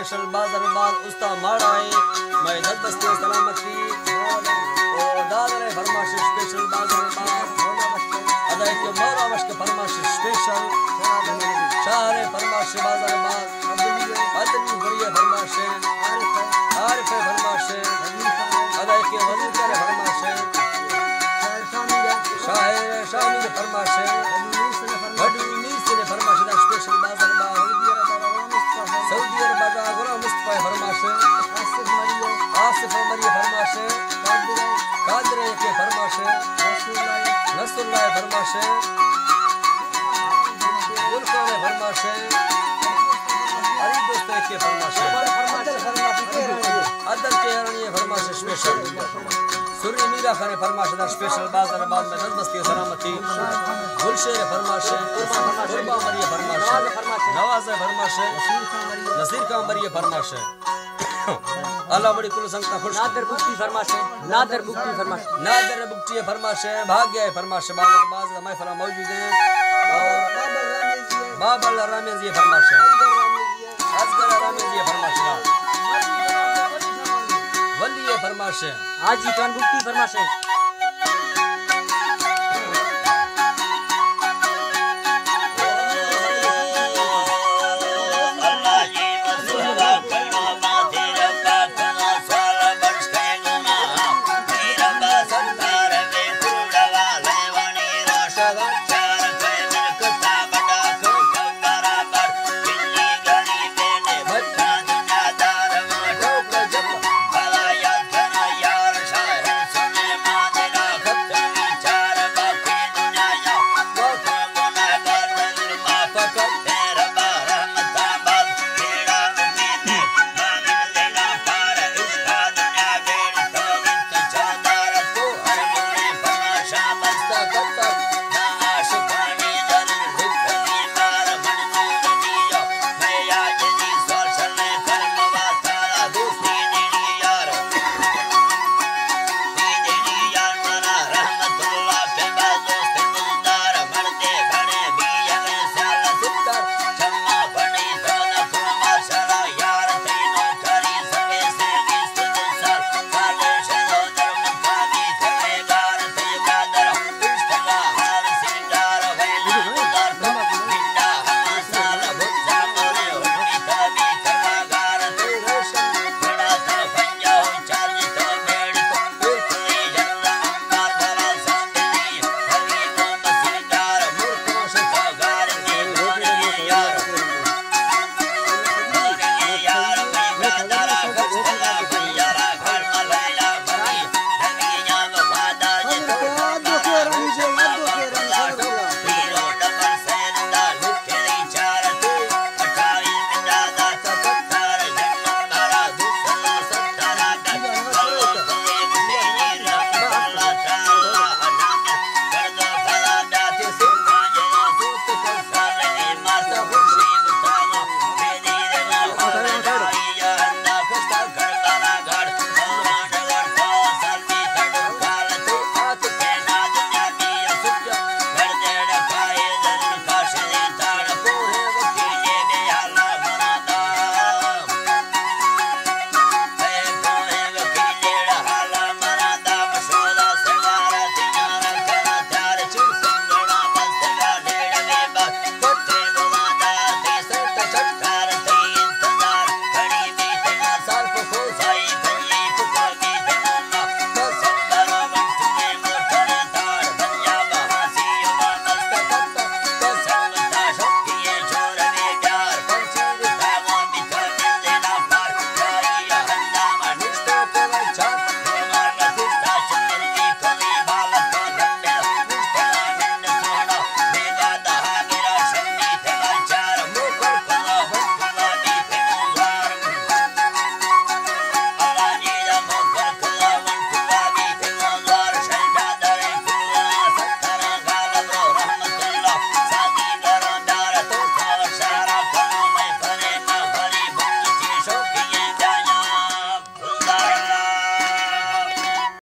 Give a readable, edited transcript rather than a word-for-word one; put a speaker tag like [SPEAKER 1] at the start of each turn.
[SPEAKER 1] special बाजार बाग उस्ता माड़ाई मैं दस बस्ती सलामती और दादर फरमाश स्पेशल बाजार बाग अदा के मोरा मश्क फरमाश स्पेशल शहर फरमाश बाजार बाग अदनी बढ़िया फरमाश आरिफ फरमाश अदा के वजीर फरमाश शायर शामिल फरमाश वडी नीस ने फरमाश दा स्पेशल बाजार बाग सऊदी अरब का गुलाम मुस्तफा फरमाश आसिफ मरिया फरमाश कादर के फरमाश नसरुल्लाह फरमाश गुलकान फरमाश अली दोस्त के फरमाश अदल के हरणी फरमाश स्पेशल सुरी मीरा खान फरमाश दा स्पेशल बाजार बाद में नजबस्ती सलामती गुलशेर फरमाश कुर्बा मरिया फरमाश नवाज फरमाश नसीर का मरिया फरमाश अल्लाह बड़ी कुल संगता खुश नादर बुक्ति फरमाश नादर बुक्ति फरमाश भाग्य फरमाश बाजार बाज का महफिल मौजूद है और बाबल रामेज ये फरमाश असगर रामेज ये फरमाश वली ये फरमाश हाजी खान बुक्ति फरमाश